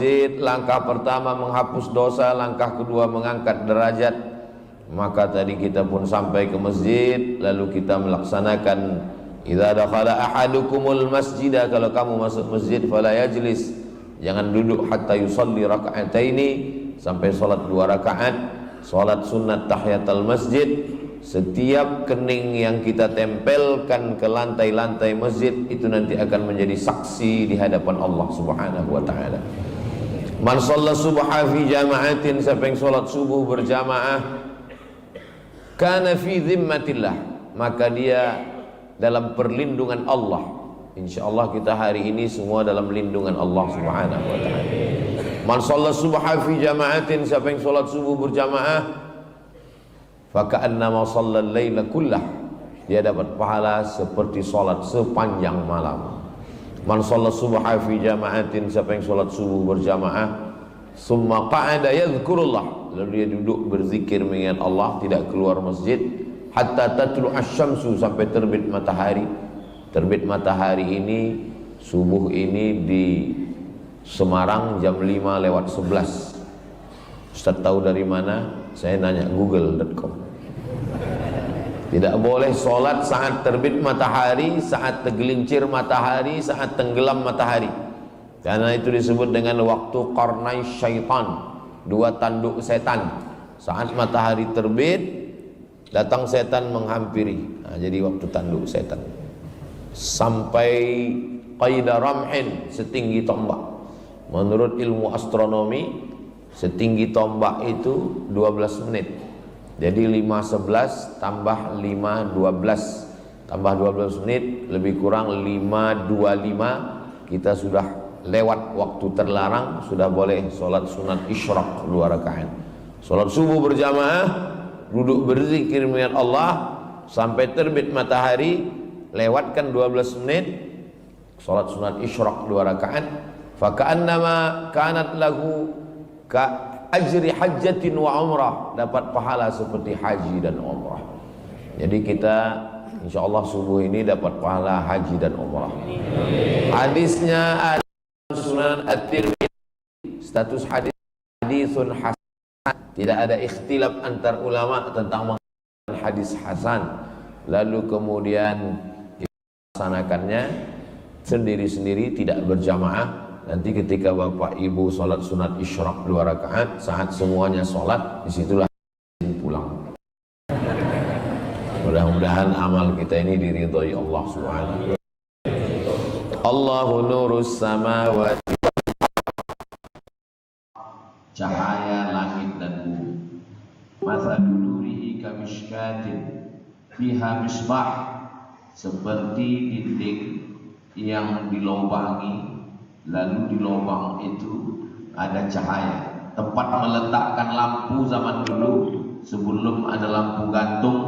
masjid, langkah pertama menghapus dosa, langkah kedua mengangkat derajat. Maka tadi kita pun sampai ke masjid, lalu kita melaksanakan idza dakhala ahadukumul masjidah, kalau kamu masuk masjid fala yajlis, jangan duduk hatta yusalli raka'ataini, sampai salat 2 rakaat, salat sunat tahiyatul masjid. Setiap kening yang kita tempelkan ke lantai-lantai masjid itu nanti akan menjadi saksi di hadapan Allah Subhanahu wa taala. Man shalla subha fi jama'atin, siapa yang salat subuh berjamaah, kana fi dhimmatillah, maka dia dalam perlindungan Allah. Insyaallah kita hari ini semua dalam lindungan Allah Subhanahu wa taala. Man shalla subha fi jama'atin, siapa yang salat subuh berjamaah, faka'annama shallal laila kullah, dia dapat pahala seperti salat sepanjang malam. Man shalla subha fi jama'atin, siapa yang salat subuh berjamaah, summa qa'ada yadhkurullah, lalu dia duduk berzikir mengingat Allah, tidak keluar masjid, hatta tatlu asy-syamsu, sampai terbit matahari. Terbit matahari ini, subuh ini di Semarang jam 5:11. Ustaz tahu dari mana? Saya nanya google.com. Tidak boleh sholat saat terbit matahari, saat tergelincir matahari, saat tenggelam matahari, karena itu disebut dengan waktu qarnai syaitan, 2 tanduk setan. Saat matahari terbit, datang setan menghampiri, nah, jadi waktu tanduk setan. Sampai qaida ramhin, setinggi tombak. Menurut ilmu astronomi, setinggi tombak itu 12 menit. Jadi 5:11 tambah 5:12 tambah 12 menit, lebih kurang 5:25, kita sudah lewat waktu terlarang, sudah boleh sholat sunat isyraq 2 rakaat. Sholat subuh berjamaah, duduk berzikir mengingat Allah sampai terbit matahari, lewatkan 12 menit, sholat sunat isyraq 2 rakaat. Faka'annama kanat lahu ka ajri hajjatin wa umrah, dapat pahala seperti haji dan umrah. Jadi kita insyaallah subuh ini dapat pahala haji dan umrah. Hadisnya ada Sunan At-Tirmidzi, status hadis hadisun hasan, tidak ada ikhtilaf antar ulama tentang hadis hasan. Lalu kemudian dilaksanakannya sendiri-sendiri, tidak berjamaah. Nanti ketika bapak ibu sholat sunat isyraq 2 rakaat, saat semuanya sholat, disitulah pulang. Mudah-mudahan amal kita ini diridhoi Allah Subhanahu. Allahu nurus samawati, cahaya langit dan bumi. Mathalu nurihi kamishkatin fiha misbah, seperti dinding yang dilobangi, lalu di lubang itu ada cahaya. Tempat meletakkan lampu zaman dulu, sebelum ada lampu gantung,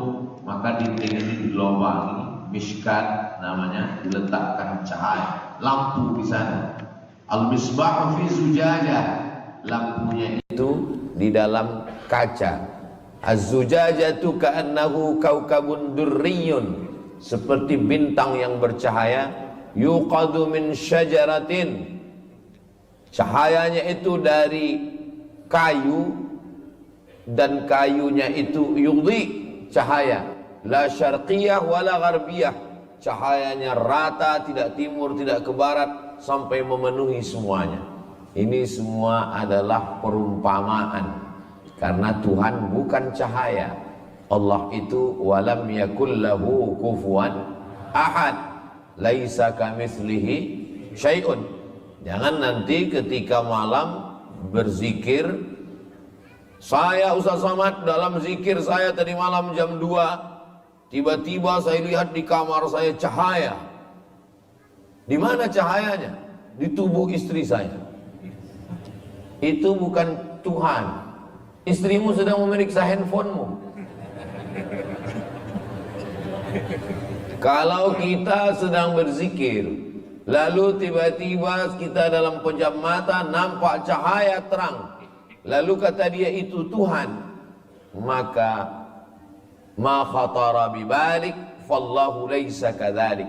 maka dinding ini dilobangi, mishkat namanya, diletakkan cahaya, lampu di sana. Al-misbah fi zujajah, lampunya itu di dalam kaca. Az-zujajatu ka'annahu kaukabun durriyun, seperti bintang yang bercahaya. Yuqadu min syajaratin, cahayanya itu dari kayu, dan kayunya itu yudhi, cahaya la syarqiyah wala gharbiyah, cahayanya rata, tidak timur tidak ke barat, sampai memenuhi semuanya. Ini semua adalah perumpamaan, karena Tuhan bukan cahaya. Allah itu walam yakul lahu kufuwan ahad, laisa kamitslihi syai'un. Jangan nanti ketika malam berzikir, saya Ustaz Somad dalam zikir saya tadi malam jam 2, tiba-tiba saya lihat di kamar saya cahaya. Di mana cahayanya? Di tubuh istri saya. Itu bukan Tuhan. Istrimu sedang memeriksa handphonemu. Kalau kita sedang berzikir, lalu tiba-tiba kita dalam pejam mata nampak cahaya terang, lalu kata dia itu Tuhan, maka ma khatara bibalik fallahu laisa kadzalik,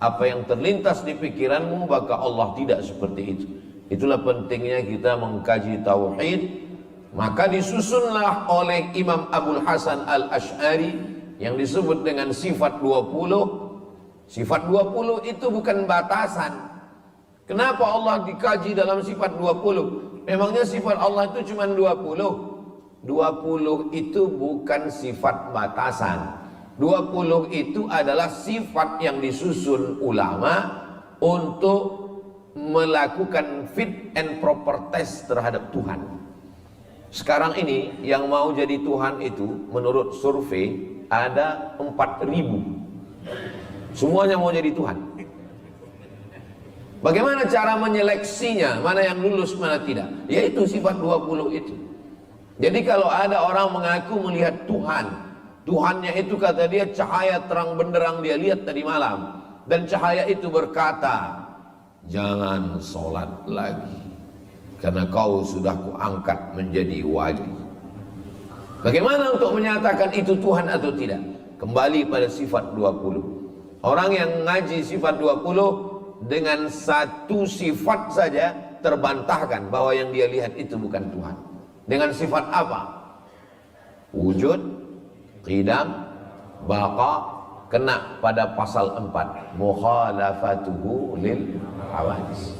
apa yang terlintas di pikiranmu maka Allah tidak seperti itu. Itulah pentingnya kita mengkaji tauhid. Maka disusunlah oleh Imam Abul Hasan Al-Asy'ari yang disebut dengan sifat 20. Sifat 20 itu bukan batasan. Kenapa Allah dikaji dalam sifat 20? Memangnya sifat Allah itu cuma 20? 20 itu bukan sifat batasan. 20 itu adalah sifat yang disusun ulama untuk melakukan fit and proper test terhadap Tuhan. Sekarang ini yang mau jadi Tuhan itu menurut survei ada 4.000. Semuanya mau jadi Tuhan. Bagaimana cara menyeleksinya? Mana yang lulus, mana tidak? Yaitu sifat 20 itu. Jadi kalau ada orang mengaku melihat Tuhan, Tuhannya itu kata dia cahaya terang benderang dia lihat tadi malam. Dan cahaya itu berkata, jangan sholat lagi, karena kau sudah kuangkat menjadi wali. Bagaimana untuk menyatakan itu Tuhan atau tidak? Kembali pada sifat 20. Orang yang ngaji sifat 20 dengan satu sifat saja terbantahkan bahwa yang dia lihat itu bukan Tuhan. Dengan sifat apa? Wujud, qidam, baqa, kena pada pasal 4. Mukhalafatuhu lil hawadis.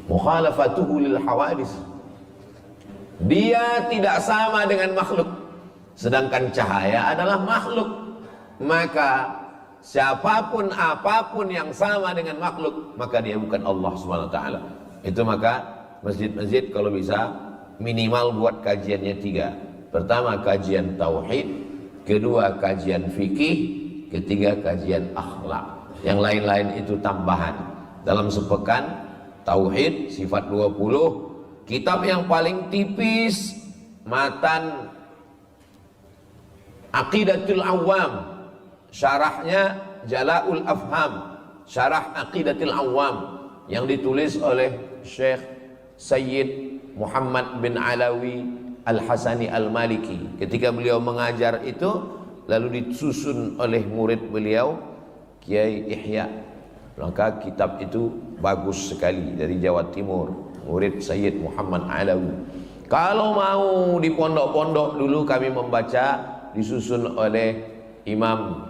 Mukhalafatuhu lil hawadis. Dia tidak sama dengan makhluk, sedangkan cahaya adalah makhluk. Maka siapapun apapun yang sama dengan makhluk, maka dia bukan Allah SWT. Itu maka masjid-masjid kalau bisa minimal buat kajiannya 3. Pertama kajian tauhid, kedua kajian fikih, ketiga kajian akhlak. Yang lain-lain itu tambahan. Dalam sepekan tauhid sifat 20. Kitab yang paling tipis matan Aqidatul Awam, syarahnya Jala'ul Afham, syarah Aqidatul Awam yang ditulis oleh Syekh Sayyid Muhammad bin Alawi Al-Hasani Al-Maliki. Ketika beliau mengajar itu lalu disusun oleh murid beliau Kiai Ihya. Maka kitab itu bagus sekali, dari Jawa Timur, murid Sayyid Muhammad Alawi. Kalau mau di pondok-pondok dulu kami membaca, disusun oleh Imam,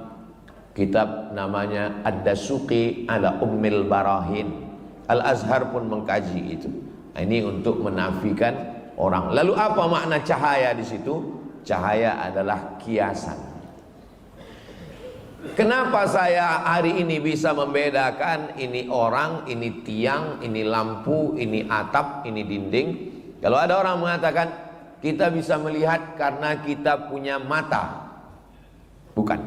kitab namanya Ad-Dasuqi ala Ummil Barahin. Al-Azhar pun mengkaji itu. Ini untuk menafikan orang. Lalu apa makna cahaya di situ? Cahaya adalah kiasan. Kenapa saya hari ini bisa membedakan ini orang, ini tiang, ini lampu, ini atap, ini dinding? Kalau ada orang mengatakan kita bisa melihat karena kita punya mata. Bukan.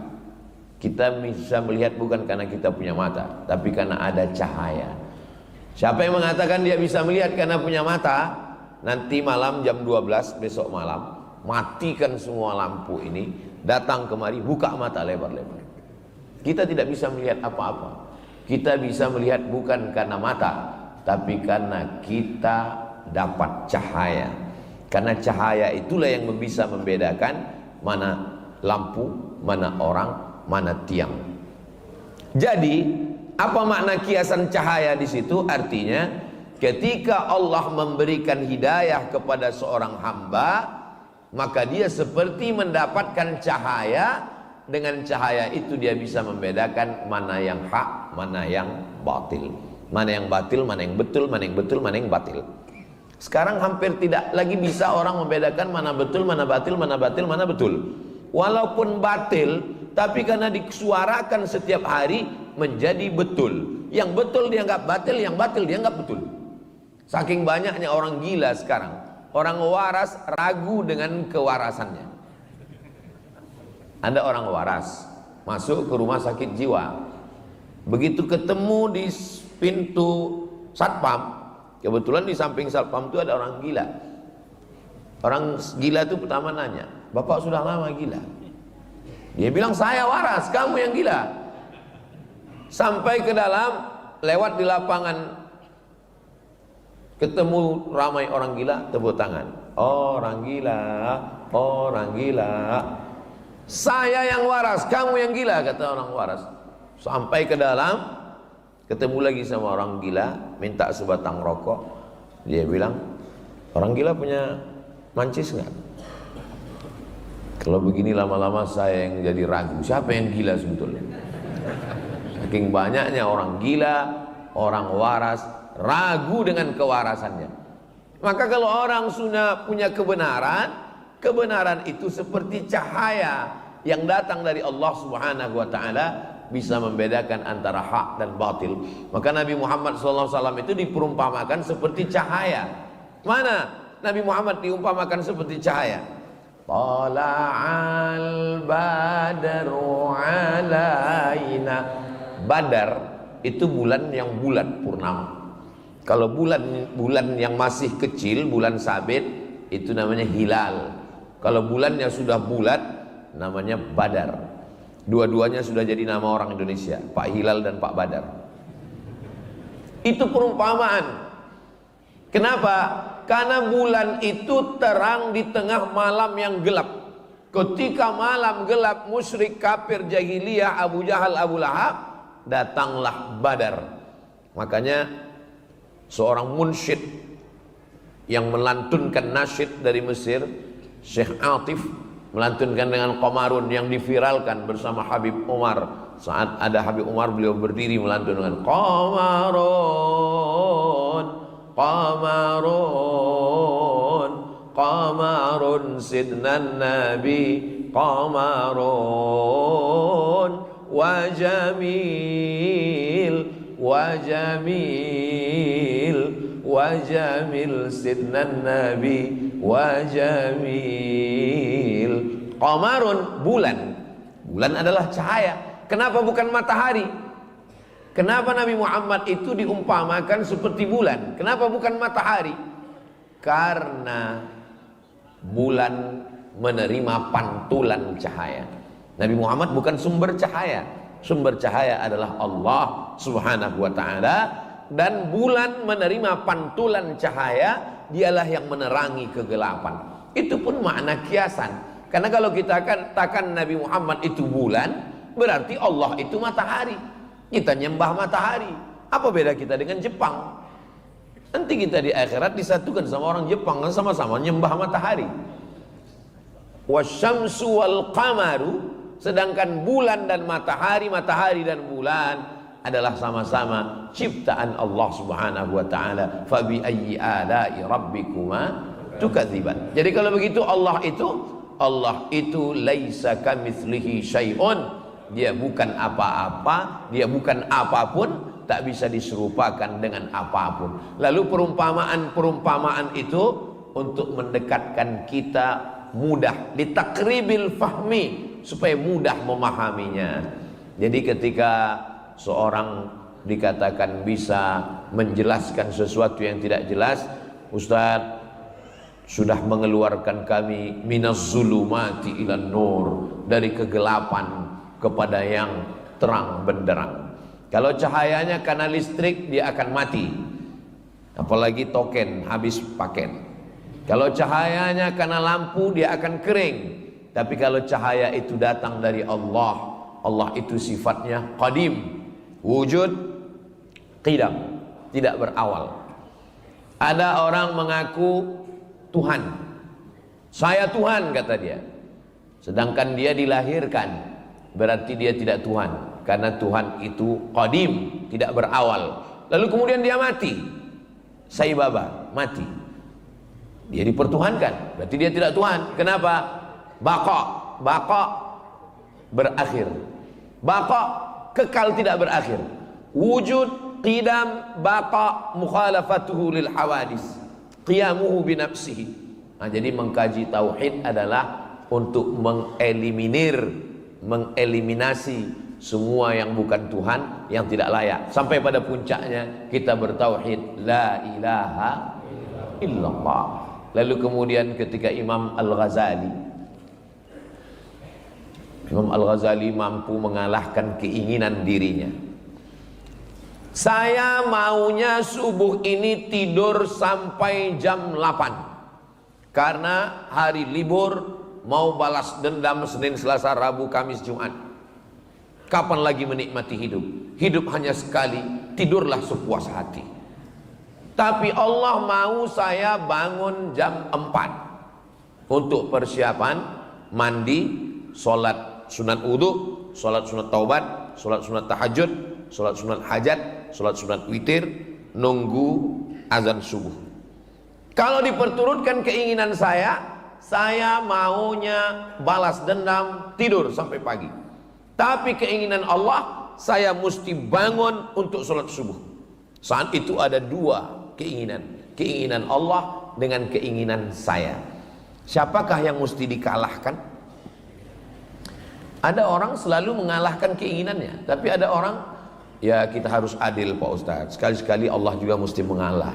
Kita bisa melihat bukan karena kita punya mata, tapi karena ada cahaya. Siapa yang mengatakan dia bisa melihat karena punya mata, nanti malam jam 12 besok malam, matikan semua lampu ini, datang kemari, buka mata lebar-lebar. Kita tidak bisa melihat apa-apa. Kita bisa melihat bukan karena mata, tapi karena kita dapat cahaya. Karena cahaya itulah yang bisa membedakan mana lampu, mana orang, mana tiang. Jadi, apa makna kiasan cahaya di situ? Artinya, ketika Allah memberikan hidayah kepada seorang hamba, maka dia seperti mendapatkan cahaya. Dengan cahaya itu dia bisa membedakan mana yang hak, mana yang batil. Mana yang batil, mana yang betul, mana yang betul, mana yang batil. Sekarang hampir tidak lagi bisa orang membedakan mana betul, mana batil, mana batil, mana betul. Walaupun batil, tapi karena disuarakan setiap hari menjadi betul. Yang betul dianggap batil, yang batil dianggap betul. Saking banyaknya orang gila sekarang. Orang waras ragu dengan kewarasannya. Ada orang waras masuk ke rumah sakit jiwa, begitu ketemu di pintu satpam, kebetulan di samping satpam itu ada orang gila. Orang gila itu pertama nanya, "Bapak sudah lama gila?" Dia bilang, "Saya waras, kamu yang gila." Sampai ke dalam, lewat di lapangan, ketemu ramai orang gila, tepuk tangan. "Orang gila, orang gila. Saya yang waras, kamu yang gila," kata orang waras. Sampai ke dalam, ketemu lagi sama orang gila, minta sebatang rokok. Dia bilang, orang gila punya mancis nggak? Kalau begini lama-lama saya yang jadi ragu, siapa yang gila sebetulnya? Saking banyaknya orang gila, orang waras, ragu dengan kewarasannya. Maka kalau orang sudah punya kebenaran, kebenaran itu seperti cahaya yang datang dari Allah Subhanahu wa taala, bisa membedakan antara hak dan batil. Maka Nabi Muhammad SAW itu diperumpamakan seperti cahaya. Mana Nabi Muhammad diumpamakan seperti cahaya? Tala'al badru alaina. Badar itu bulan yang bulat purnama. Kalau bulan yang masih kecil, bulan sabit, itu namanya hilal. Kalau bulan yang sudah bulat, namanya badar. Dua-duanya sudah jadi nama orang Indonesia, Pak Hilal dan Pak Badar. Itu perumpamaan. Kenapa? Karena bulan itu terang di tengah malam yang gelap. Ketika malam gelap, musyrik, kafir, jahiliyah, Abu Jahal, Abu Lahab, datanglah Badar. Makanya seorang munsyid yang melantunkan nasyid dari Mesir, Syekh Atif, melantunkan dengan Qamarun yang diviralkan bersama Habib Umar. Saat ada Habib Umar, beliau berdiri melantun dengan Qamarun, Qamarun, Qamarun sidnan Nabi, Qamarun wa jamil, wa jamil, wa jamil sidnan Nabi, wa jamil. Qamarun, bulan. Bulan adalah cahaya. Kenapa bukan matahari? Kenapa Nabi Muhammad itu diumpamakan seperti bulan? Kenapa bukan matahari? Karena bulan menerima pantulan cahaya. Nabi Muhammad bukan sumber cahaya. Sumber cahaya adalah Allah Subhanahu wa ta'ala. Dan bulan menerima pantulan cahaya, dialah yang menerangi kegelapan. Itu pun makna kiasan. Karena kalau kita katakan Nabi Muhammad itu bulan, berarti Allah itu matahari. Kita nyembah matahari. Apa beda kita dengan Jepang? Nanti kita di akhirat disatukan sama orang Jepang, kan sama-sama nyembah matahari. Wasyamsu wal qamaru, sedangkan bulan dan matahari, matahari dan bulan adalah sama-sama ciptaan Allah Subhanahu wa ta'ala. Fa bi ayyi ala'i rabbikuma tukadziban. Jadi kalau begitu Allah itu laisa kamitslihi syai'un. Dia bukan apa-apa, dia bukan apapun, tak bisa diserupakan dengan apapun. Lalu perumpamaan itu untuk mendekatkan kita mudah, litakribil fahmi, supaya mudah memahaminya. Jadi ketika seorang dikatakan bisa menjelaskan sesuatu yang tidak jelas, Ustaz sudah mengeluarkan kami minaz zulumati ilan nur, dari kegelapan kepada yang terang benderang. Kalau cahayanya karena listrik, dia akan mati. Apalagi token, habis paket. Kalau cahayanya karena lampu, dia akan kering. Tapi kalau cahaya itu datang dari Allah, Allah itu sifatnya qadim, wujud, qidam, tidak berawal. Ada orang mengaku Tuhan, saya Tuhan kata dia, sedangkan dia dilahirkan, berarti dia tidak Tuhan, karena Tuhan itu qadim, tidak berawal. Lalu kemudian dia mati, Sai Baba mati, dia dipertuhankan, berarti dia tidak Tuhan. Kenapa? Baqa berakhir, baqa kekal, tidak berakhir. Wujud, qidam, baqa, mukhalafatuhu lil hawadis, qiyamuhu binafsihi. Nah, jadi mengkaji tauhid adalah untuk mengeliminasi semua yang bukan Tuhan, yang tidak layak, sampai pada puncaknya kita bertauhid la ilaha illallah. Lalu kemudian ketika Imam Al-Ghazali mampu mengalahkan keinginan dirinya, saya maunya subuh ini tidur sampai jam 8 karena hari libur, mau balas dendam Senin, Selasa, Rabu, Kamis, Jumat. Kapan lagi menikmati hidup? Hidup hanya sekali, tidurlah sepuas hati. Tapi Allah mau saya bangun jam 4 untuk persiapan mandi, sholat sunat wudhu, sholat sunat taubat, sholat sunat tahajud, sholat sunat hajat, sholat sunat witir, nunggu azan subuh. Kalau diperturutkan keinginan saya maunya balas dendam, tidur sampai pagi. Tapi keinginan Allah, saya mesti bangun untuk sholat subuh. Saat itu ada dua keinginan, keinginan Allah dengan keinginan saya. Siapakah yang mesti dikalahkan? Ada orang selalu mengalahkan keinginannya, tapi ada orang, ya kita harus adil Pak Ustadz, sekali-sekali Allah juga mesti mengalah.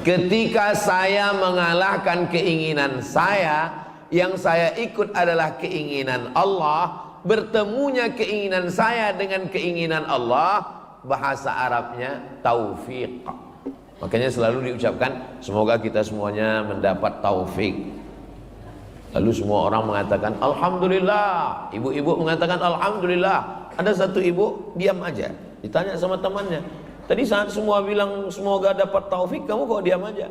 Ketika saya mengalahkan keinginan saya, yang saya ikut adalah keinginan Allah, bertemunya keinginan saya dengan keinginan Allah, bahasa Arabnya taufik. Makanya selalu diucapkan semoga kita semuanya mendapat taufik. Lalu semua orang mengatakan alhamdulillah, ibu-ibu mengatakan alhamdulillah. Ada satu ibu diam aja, ditanya sama temannya, tadi saat semua bilang semoga dapat taufik, kamu kok diam aja?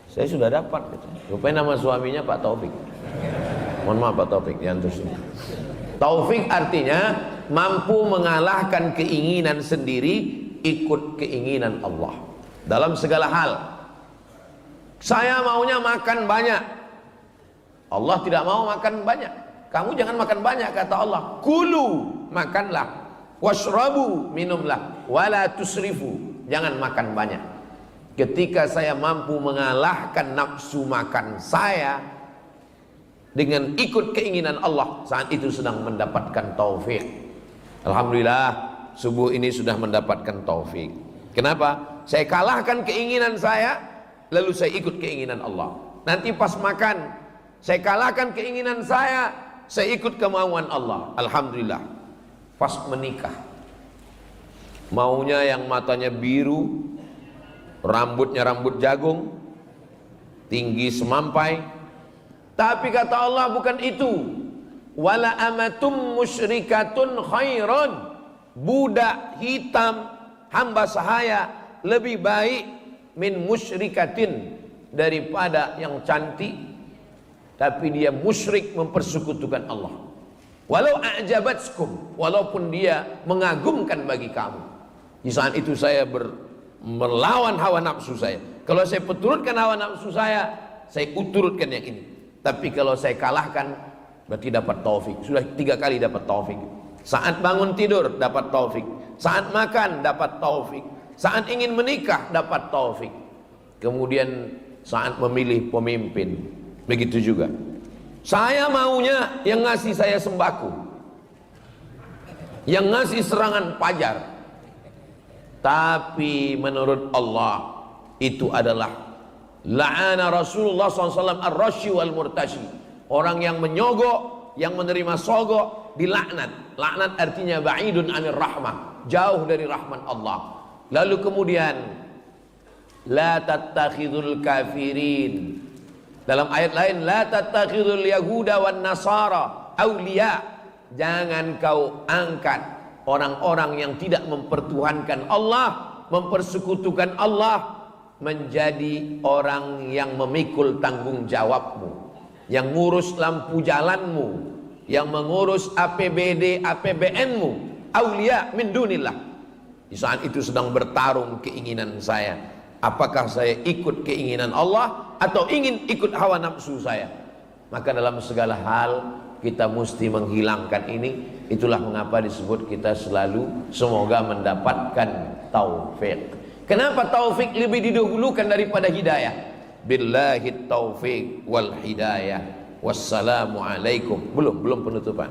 Saya sudah dapat gitu. Rupanya nama suaminya Pak Taufik. Mohon maaf Pak Taufik, diantar sini. Taufik artinya mampu mengalahkan keinginan sendiri, ikut keinginan Allah dalam segala hal. Saya maunya makan banyak, Allah tidak mau makan banyak. Kamu jangan makan banyak, kata Allah. Kulu, makanlah. Washrabu, minumlah. Wala tusrifu, jangan makan banyak. Ketika saya mampu mengalahkan nafsu makan saya dengan ikut keinginan Allah, saat itu sedang mendapatkan taufik. Alhamdulillah, subuh ini sudah mendapatkan taufik. Kenapa? Saya kalahkan keinginan saya, lalu saya ikut keinginan Allah. Nanti pas makan, saya kalahkan keinginan saya ikut kemauan Allah. Alhamdulillah. Pas menikah, maunya yang matanya biru, rambutnya rambut jagung, tinggi semampai. Tapi kata Allah bukan itu. Wala amatum musyrikatun khairan, budak hitam hamba sahaya lebih baik min musyrikatin, daripada yang cantik tapi dia musyrik, mempersekutukan Allah. Walau a'jabatskum, walaupun dia mengagumkan bagi kamu. Di saat itu saya melawan hawa nafsu saya. Kalau saya peturutkan hawa nafsu saya uturutkan yang ini. Tapi kalau saya kalahkan, berarti dapat taufik. Sudah 3 kali dapat taufik. Saat bangun tidur dapat taufik, saat makan dapat taufik, saat ingin menikah dapat taufik. Kemudian saat memilih pemimpin, begitu juga. Saya maunya yang ngasih saya sembako, yang ngasih serangan pajar. Tapi menurut Allah itu adalah la'ana Rasulullah SAW ar-rashi wal murtashi. Orang yang menyogok, yang menerima sogok, dilaknat. Laknat artinya ba'idun anir rahmah, jauh dari rahmat Allah. Lalu kemudian la tattakhidul kafirin, dalam ayat lain la tattakhidul yahuda wan nasara awliya, jangan kau angkat orang-orang yang tidak mempertuhankan Allah, mempersekutukan Allah, menjadi orang yang memikul tanggung jawabmu, yang ngurus lampu jalanmu, yang mengurus APBD APBN-mu. Aulia min dunillah. Di saat itu sedang bertarung keinginan saya, apakah saya ikut keinginan Allah atau ingin ikut hawa nafsu saya. Maka dalam segala hal kita mesti menghilangkan ini. Itulah mengapa disebut kita selalu semoga mendapatkan taufik. Kenapa taufik lebih didahulukan daripada hidayah? Billahi taufik wal hidayah. Wassalamualaikum. Belum penutupan.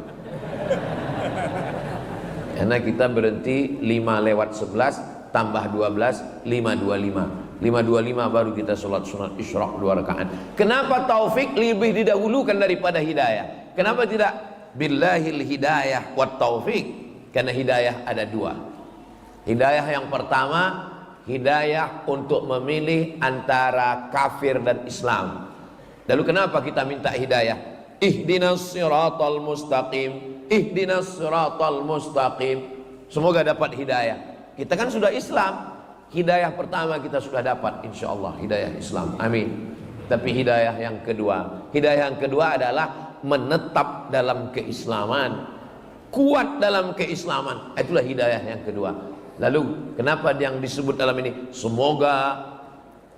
Karena kita berhenti 5:11 tambah 12 5:25. 5:25 baru kita sholat sunat isyraq 2 rakaat. Kenapa taufik lebih didahulukan daripada hidayah? Kenapa tidak billahil hidayah wat taufik? Karena hidayah ada 2. Hidayah yang pertama, hidayah untuk memilih antara kafir dan Islam. Lalu kenapa kita minta hidayah? Ihdinas siratal mustaqim, ihdinas siratal mustaqim. Semoga dapat hidayah. Kita kan sudah Islam. Hidayah pertama kita sudah dapat, insya Allah, hidayah Islam. Amin. Tapi hidayah yang kedua adalah menetap dalam keislaman, kuat dalam keislaman. Itulah hidayah yang kedua. Lalu kenapa yang disebut dalam ini? Semoga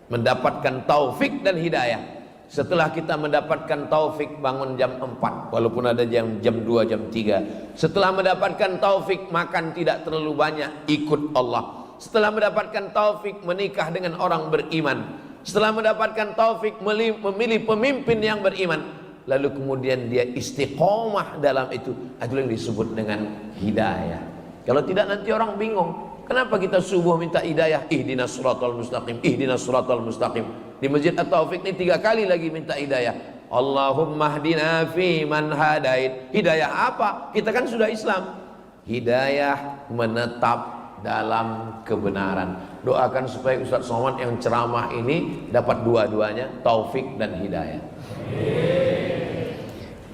mendapatkan taufik dan hidayah. Setelah kita mendapatkan taufik bangun jam 4, walaupun ada jam 2, jam 3. Setelah mendapatkan taufik makan tidak terlalu banyak, ikut Allah. Setelah mendapatkan taufik menikah dengan orang beriman. Setelah mendapatkan taufik memilih pemimpin yang beriman. Lalu kemudian dia istiqomah dalam itu. Itu yang disebut dengan hidayah. Kalau tidak nanti orang bingung. Kenapa kita subuh minta hidayah? Ihdinas siratal mustaqim, ihdinas siratal mustaqim. Di Masjid At-Taufik ini 3 kali lagi minta hidayah. Allahumma hdina fi man hadait. Hidayah apa? Kita kan sudah Islam. Hidayah menetap dalam kebenaran. Doakan supaya Ustaz Somad yang ceramah ini dapat dua-duanya, taufik dan hidayah.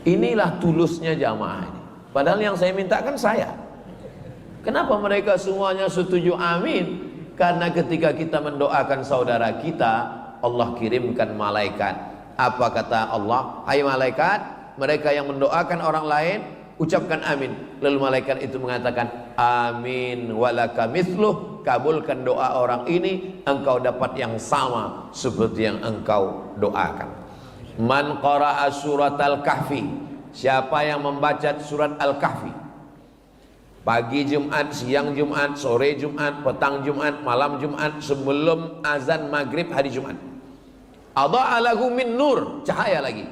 Inilah tulusnya jamaah ini. Padahal yang saya minta kan saya. Kenapa mereka semuanya setuju amin? Karena ketika kita mendoakan saudara kita, Allah kirimkan malaikat. Apa kata Allah? Hai malaikat, mereka yang mendoakan orang lain, ucapkan amin. Lalu malaikat itu mengatakan amin walaka mithluh, kabulkan doa orang ini, engkau dapat yang sama seperti yang engkau doakan. Man qara'a surat al-kahfi, siapa yang membaca surat al-kahfi, pagi Jumat, siang Jumat, sore Jumat, petang Jumat, malam Jumat, sebelum azan maghrib hari Jumat, adha'a lahu min nur, cahaya lagi,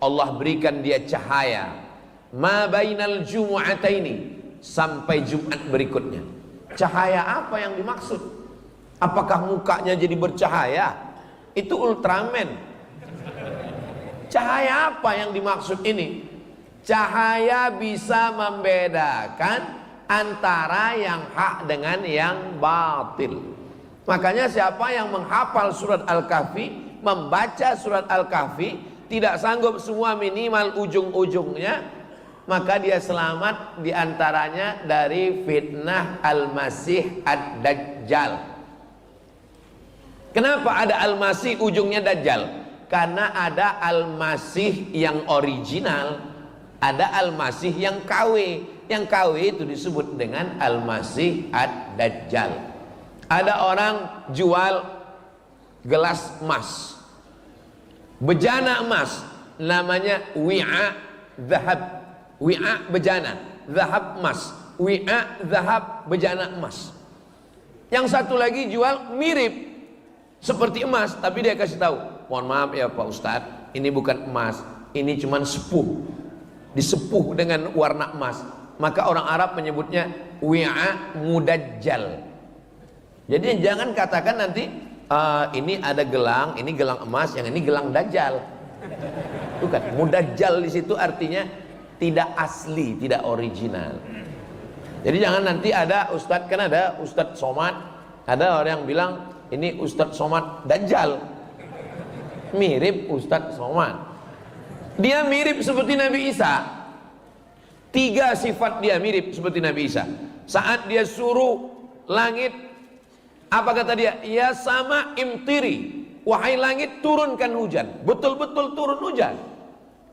Allah berikan dia cahaya, ma bainal jumu'ataini, sampai Jumat berikutnya. Cahaya apa yang dimaksud? Apakah mukanya jadi bercahaya? Itu Ultraman. Cahaya apa yang dimaksud ini? Cahaya bisa membedakan antara yang hak dengan yang batil. Makanya siapa yang menghafal surat Al-Kahfi, membaca surat Al-Kahfi, tidak sanggup semua minimal ujung-ujungnya, maka dia selamat diantaranya dari fitnah Al-Masih Ad-Dajjal. Kenapa ada Al-Masih ujungnya Dajjal? Karena ada Al-Masih yang original, ada Al-Masih yang KW. Yang KW itu disebut dengan Al-Masih Ad-Dajjal. Ada orang jual gelas emas, bejana emas, namanya wi'a zahab, wi'a bejana, zahab emas, wi'a zahab bejana emas. Yang satu lagi jual mirip seperti emas, tapi dia kasih tahu, mohon maaf ya Pak Ustadz, ini bukan emas, ini cuman sepuh, disepuh dengan warna emas. Maka orang Arab menyebutnya wi'a mudajjal. Jadi jangan katakan nanti ini ada gelang, ini gelang emas, yang ini gelang dajjal. Bukan, mudajjal di situ artinya tidak asli, tidak original. Jadi jangan nanti ada Ustadz, kan ada Ustadz Somad, ada orang yang bilang ini Ustadz Somad dajjal. Mirip Ustadz Somad. Dia mirip seperti Nabi Isa. 3 sifat dia mirip seperti Nabi Isa. Saat dia suruh langit, apa kata dia? Ya sama imtiri, wahai langit turunkan hujan. Betul-betul turun hujan.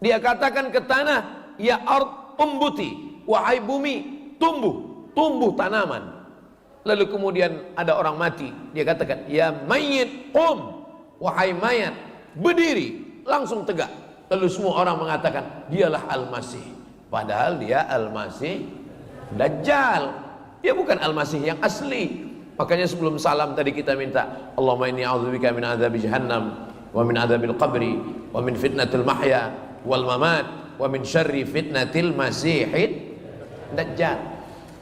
Dia katakan ke tanah, ya ard umbuti, wahai bumi tumbuh tanaman. Lalu kemudian ada orang mati, dia katakan, ya mayyit qum, wahai mayat berdiri, langsung tegak. Lalu semua orang mengatakan dialah Al-Masih. Padahal dia Al-Masih Dajjal. Dia bukan Al-Masih yang asli. Makanya sebelum salam tadi kita minta, Allahumma inni a'udzubika min adzabi jahannam wa min adzabil qabri wa min fitnatil mahya wal mamat wa min syarri fitnatil masihid Dajjal.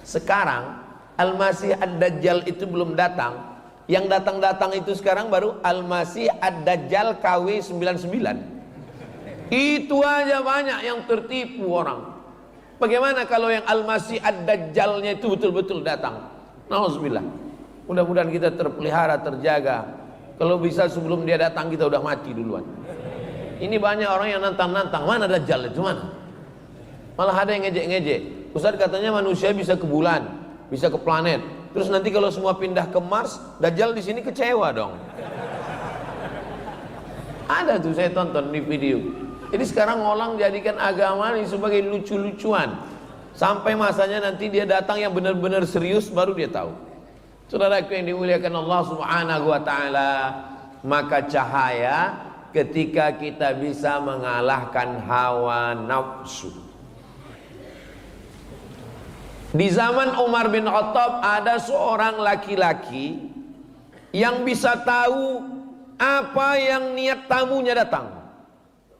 Sekarang Al-Masih Ad-Dajjal itu belum datang. Yang datang-datang itu sekarang baru Al-Masih Ad-Dajjal KW 99. Itu aja banyak yang tertipu orang. Bagaimana kalau yang Al-Masih Ad-Dajjalnya itu betul-betul datang? Nauzubillah. Mudah-mudahan kita terpelihara, terjaga. Kalau bisa sebelum dia datang kita udah mati duluan. Ini banyak orang yang nantang-nantang, mana Dajjal itu, mana? Malah ada yang ngejek-ngejek. Ustaz katanya manusia bisa ke bulan, bisa ke planet. Terus nanti kalau semua pindah ke Mars, Dajjal di sini kecewa dong. Ada tuh saya tonton di video. Jadi sekarang orang jadikan agama ini sebagai lucu-lucuan. Sampai masanya nanti dia datang yang benar-benar serius baru dia tahu. Saudaraku yang dimuliakan Allah Subhanahu wa taala, maka cahaya ketika kita bisa mengalahkan hawa nafsu. Di zaman Umar bin Khattab ada seorang laki-laki yang bisa tahu apa yang niat tamunya datang.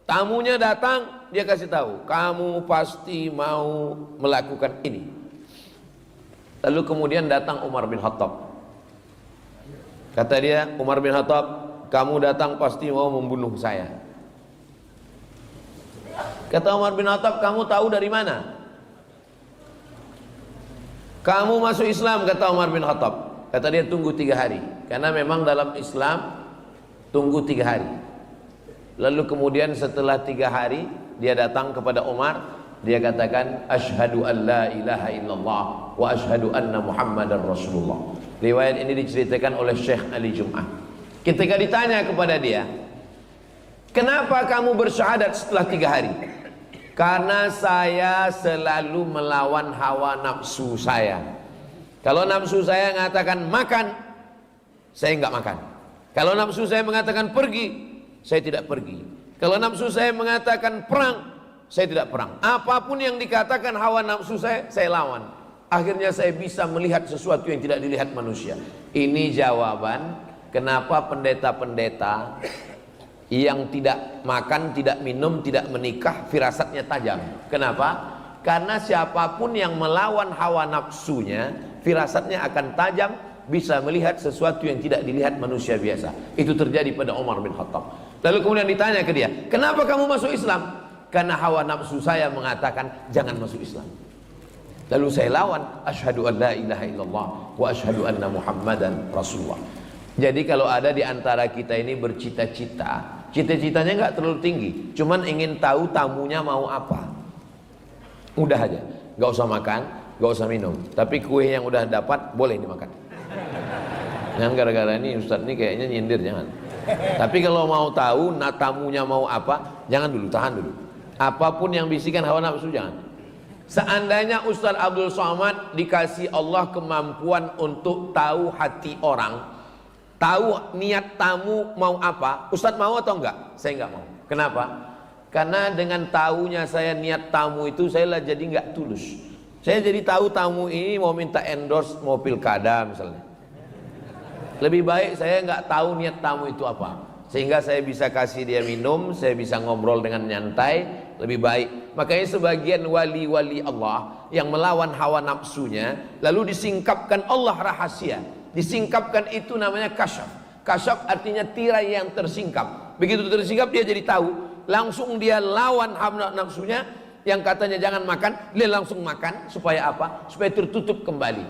Tamunya datang, dia kasih tahu, kamu pasti mau melakukan ini. Lalu kemudian datang Umar bin Khattab. Kata dia, Umar bin Khattab, kamu datang pasti mau membunuh saya. Kata Umar bin Khattab, kamu tahu dari mana? Kamu masuk Islam, kata Umar bin Khattab. Kata dia, tunggu 3 hari. Karena memang dalam Islam tunggu 3 hari. Lalu kemudian setelah 3 hari dia datang kepada Umar, dia katakan asyhadu an la ilaha illallah wa asyhadu anna muhammadar rasulullah. Riwayat ini diceritakan oleh Syekh Ali Jum'ah. Ketika ditanya kepada dia, kenapa kamu bersyahadat setelah 3 hari? Karena saya selalu melawan hawa nafsu saya. Kalau nafsu saya mengatakan makan, saya enggak makan. Kalau nafsu saya mengatakan pergi, saya tidak pergi. Kalau nafsu saya mengatakan perang, saya tidak perang. Apapun yang dikatakan hawa nafsu saya lawan. Akhirnya saya bisa melihat sesuatu yang tidak dilihat manusia. Ini jawaban kenapa pendeta-pendeta yang tidak makan, tidak minum, tidak menikah, firasatnya tajam. Kenapa? Karena siapapun yang melawan hawa nafsunya, firasatnya akan tajam, bisa melihat sesuatu yang tidak dilihat manusia biasa. Itu terjadi pada Umar bin Khattab. Lalu kemudian ditanya ke dia, kenapa kamu masuk Islam? Karena hawa nafsu saya mengatakan jangan masuk Islam. Lalu saya lawan, asyhadu an la ilaha illallah wa asyhadu anna muhammadan rasulullah. Jadi kalau ada di antara kita ini bercita-cita, cita-citanya nggak terlalu tinggi, cuman ingin tahu tamunya mau apa. Udah aja, nggak usah makan, nggak usah minum, tapi kue yang udah dapat boleh dimakan. Jangan gara-gara ini Ustadz ini kayaknya nyindir, jangan. Tapi kalau mau tahu tamunya mau apa, jangan dulu, tahan dulu. Apapun yang bisikan hawa nafsu jangan. Seandainya Ustadz Abdul Somad dikasih Allah kemampuan untuk tahu hati orang, tahu niat tamu mau apa, Ustadz mau atau enggak? Saya enggak mau. Kenapa? Karena dengan tahunya saya niat tamu itu, saya lah jadi enggak tulus. Saya jadi tahu tamu ini mau minta endorse mau pilkada misalnya. Lebih baik saya enggak tahu niat tamu itu apa, sehingga saya bisa kasih dia minum, saya bisa ngobrol dengan nyantai, lebih baik. Makanya sebagian wali-wali Allah yang melawan hawa nafsunya, lalu disingkapkan Allah rahasia. Disingkapkan itu namanya kasyaf. Kasyaf artinya tirai yang tersingkap. Begitu tersingkap dia jadi tahu, langsung dia lawan hawa nafsunya yang katanya jangan makan, dia langsung makan. Supaya apa? Supaya tertutup kembali.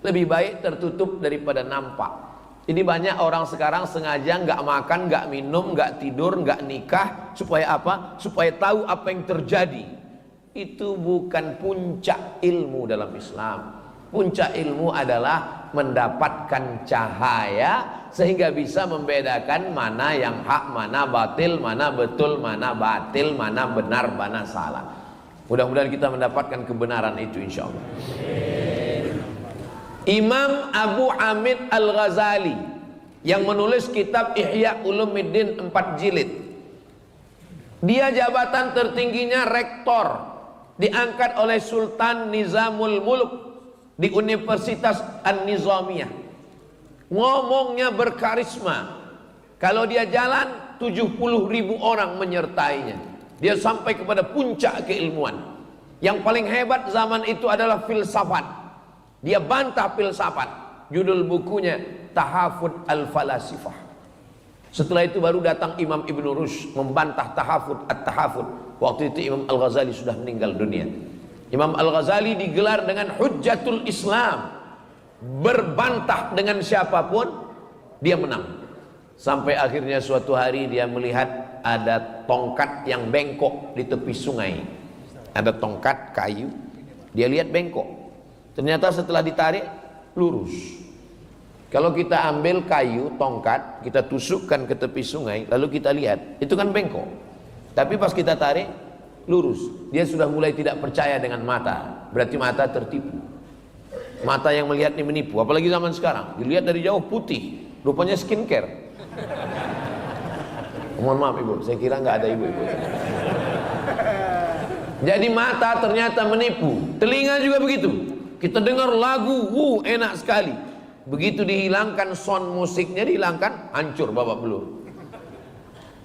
Lebih baik tertutup daripada nampak. Ini banyak orang sekarang sengaja nggak makan, nggak minum, nggak tidur, nggak nikah. Supaya apa? Supaya tahu apa yang terjadi. Itu bukan puncak ilmu dalam Islam. Puncak ilmu adalah mendapatkan cahaya sehingga bisa membedakan mana yang hak, mana batil, mana betul, mana batil, mana benar, mana salah. Mudah-mudahan kita mendapatkan kebenaran itu insya Allah. Imam Abu Hamid Al-Ghazali yang menulis kitab Ihya Ulumuddin 4 jilid. Dia jabatan tertingginya rektor, diangkat oleh Sultan Nizamul Mulk di Universitas An-Nizamiyah. Ngomongnya berkarisma. Kalau dia jalan 70.000 orang menyertainya. Dia sampai kepada puncak keilmuan. Yang paling hebat zaman itu adalah filsafat. Dia bantah filsafat. Judul bukunya Tahafud Al-Falasifah. Setelah itu baru datang Imam Ibn Rushd membantah tahafud at-tahafud. Waktu itu Imam Al-Ghazali sudah meninggal dunia. Imam Al-Ghazali digelar dengan Hujjatul Islam. Berbantah dengan siapapun, dia menang. Sampai akhirnya suatu hari dia melihat ada tongkat yang bengkok di tepi sungai. Ada tongkat kayu, dia lihat bengkok. Ternyata setelah ditarik, lurus. Kalau kita ambil kayu, tongkat, kita tusukkan ke tepi sungai, lalu kita lihat, itu kan bengkok. Tapi pas kita tarik, lurus. Dia sudah mulai tidak percaya dengan mata. Berarti mata tertipu. Mata yang melihat ini menipu. Apalagi zaman sekarang, dilihat dari jauh putih, rupanya skincare. Mohon maaf ibu, saya kira nggak ada ibu-ibu. Jadi mata ternyata menipu. Telinga juga begitu. Kita dengar lagu, enak sekali. Begitu dihilangkan sound musiknya, dihilangkan, hancur babak belur.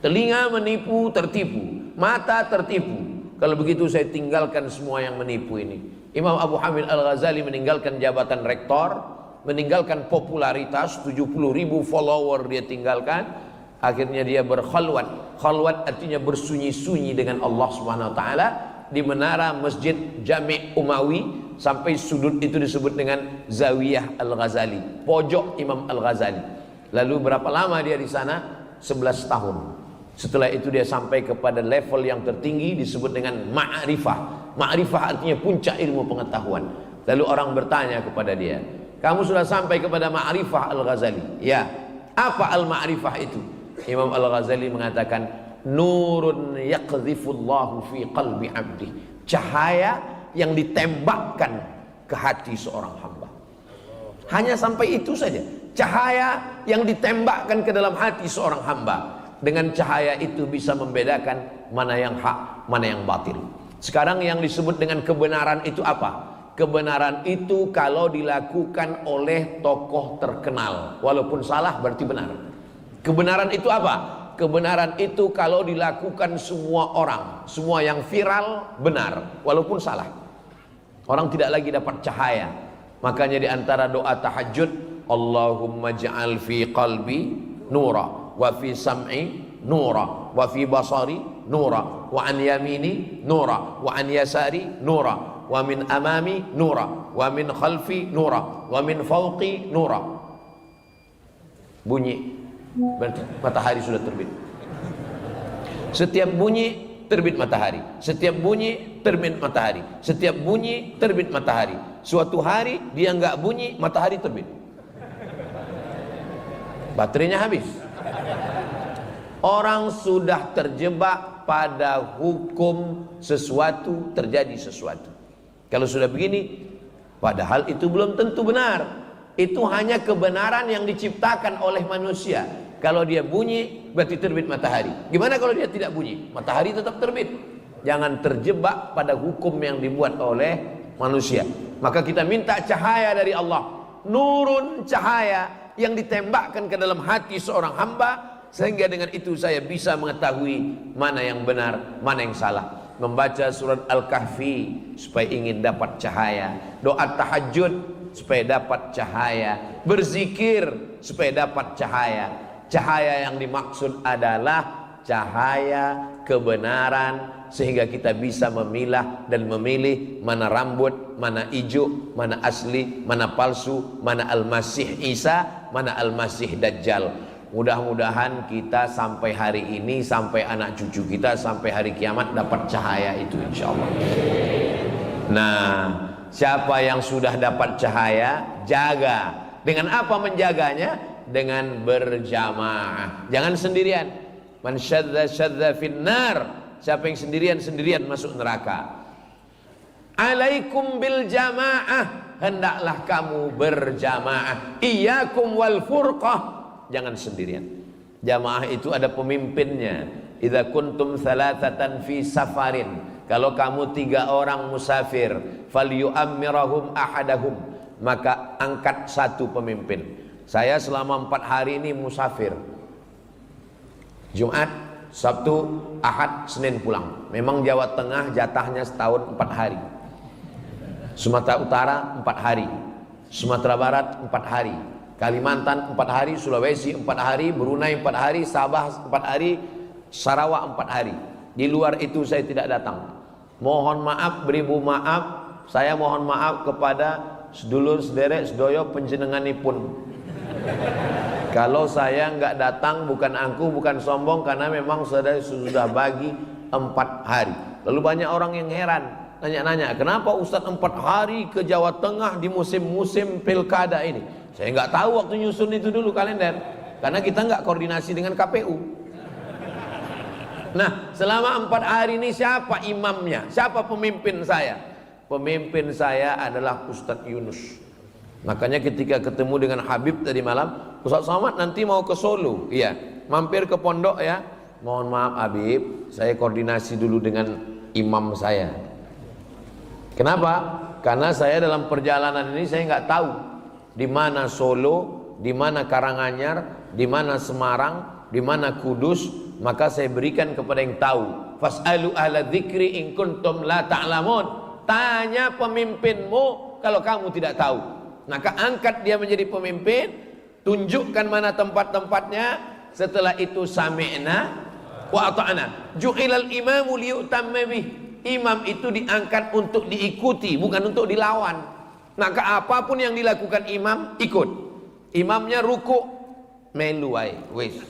Telinga menipu, tertipu. Mata tertipu. Kalau begitu saya tinggalkan semua yang menipu ini. Imam Abu Hamid Al-Ghazali meninggalkan jabatan rektor, meninggalkan popularitas, 70.000 follower dia tinggalkan. Akhirnya dia berkhalwat. Khalwat artinya bersunyi-sunyi dengan Allah Subhanahu wa taala di menara Masjid Jami' Umawi, sampai sudut itu disebut dengan Zawiyah Al-Ghazali, pojok Imam Al-Ghazali. Lalu berapa lama dia di sana? 11 tahun. Setelah itu dia sampai kepada level yang tertinggi disebut dengan ma'rifah. Ma'rifah artinya puncak ilmu pengetahuan. Lalu orang bertanya kepada dia, kamu sudah sampai kepada ma'rifah Al-Ghazali? Ya. Apa al-ma'rifah itu? Imam Al-Ghazali mengatakan, nurun yaqdhifullahu fi qalbi abdi. Cahaya yang ditembakkan ke hati seorang hamba. Hanya sampai itu saja. Cahaya yang ditembakkan ke dalam hati seorang hamba. Dengan cahaya itu bisa membedakan mana yang hak, mana yang batil. Sekarang yang disebut dengan kebenaran itu apa? Kebenaran itu kalau dilakukan oleh tokoh terkenal, walaupun salah berarti benar. Kebenaran itu apa? Kebenaran itu kalau dilakukan semua orang, semua yang viral benar, walaupun salah. Orang tidak lagi dapat cahaya. Makanya di antara doa tahajud, Allahumma ja'al fi qalbi nura, wa fi sam'i nura, wa fi basari nura, wa an yamini nura, wa an yasari nura, wa min amami nura, wa min khalfi nura, wa min fawqi nura. Bunyi, berarti matahari sudah terbit. Setiap bunyi terbit matahari. Setiap bunyi terbit matahari. Setiap bunyi terbit matahari. Suatu hari dia nggak bunyi, matahari terbit. Baterainya habis. Orang sudah terjebak pada hukum sesuatu terjadi sesuatu. Kalau sudah begini, padahal itu belum tentu benar. Itu hanya kebenaran yang diciptakan oleh manusia. Kalau dia bunyi, berarti terbit matahari. Gimana kalau dia tidak bunyi? Matahari tetap terbit. Jangan terjebak pada hukum yang dibuat oleh manusia. Maka kita minta cahaya dari Allah. Nurun, cahaya yang ditembakkan ke dalam hati seorang hamba, sehingga dengan itu saya bisa mengetahui mana yang benar, mana yang salah. Membaca surat Al-Kahfi supaya ingin dapat cahaya. Doa tahajud supaya dapat cahaya. Berzikir supaya dapat cahaya. Cahaya yang dimaksud adalah cahaya kebenaran, sehingga kita bisa memilah dan memilih mana rambut, mana hijau, mana asli, mana palsu, mana Al-Masih Isa, mana Al-Masih Dajjal. Mudah-mudahan kita sampai hari ini, sampai anak cucu kita, sampai hari kiamat dapat cahaya itu insyaallah. Nah, siapa yang sudah dapat cahaya, jaga. Dengan apa menjaganya? Dengan berjamaah. Jangan sendirian. Man syadza syadza finnar. Siapa yang sendirian masuk neraka. Alaikum bil jamaah. Hendaklah kamu berjamaah. Iyyakum wal furqah. Jangan sendirian. Jamaah itu ada pemimpinnya. Idza kuntum thalathatan fi safarin. Kalau kamu 3 orang musafir, falyu'ammirahum ahadahum. Maka angkat satu pemimpin. Saya selama 4 hari ini musafir. Jumat, Sabtu, Ahad, Senin pulang. Memang Jawa Tengah jatahnya setahun 4 hari. Sumatera Utara 4 hari. Sumatera Barat 4 hari. Kalimantan 4 hari, Sulawesi 4 hari, Brunei 4 hari, Sabah 4 hari, Sarawak 4 hari. Di luar itu saya tidak datang. Mohon maaf, beribu maaf. Saya mohon maaf kepada sedulur, sederek, sedoyo penjenenganipun. Kalau saya nggak datang bukan angkuh, bukan sombong, karena memang sudah bagi 4 hari. Lalu banyak orang yang heran, nanya-nanya, kenapa Ustadz 4 hari ke Jawa Tengah di musim-musim pilkada ini? Saya nggak tahu waktu nyusun itu dulu kalender, karena kita nggak koordinasi dengan KPU. Nah, selama 4 hari ini siapa imamnya? Siapa pemimpin saya? Pemimpin saya adalah Ustadz Yunus. Makanya ketika ketemu dengan Habib tadi malam, Ustadz Somad nanti mau ke Solo, iya, mampir ke pondok ya. Mohon maaf Habib, saya koordinasi dulu dengan imam saya. Kenapa? Karena saya dalam perjalanan ini saya nggak tahu di mana Solo, di mana Karanganyar, di mana Semarang, di mana Kudus. Maka saya berikan kepada yang tahu. Fas'alu ahla dzikri in kuntum la ta'lamun. Tanya pemimpinmu kalau kamu tidak tahu. Maka angkat dia menjadi pemimpin, tunjukkan mana tempat-tempatnya. Setelah itu sami'na wa ata'na. Ju'ilal imamu liyutamma bih. Imam itu diangkat untuk diikuti, bukan untuk dilawan. Maka apapun yang dilakukan imam, ikut. Imamnya ruku, melu wae, wis.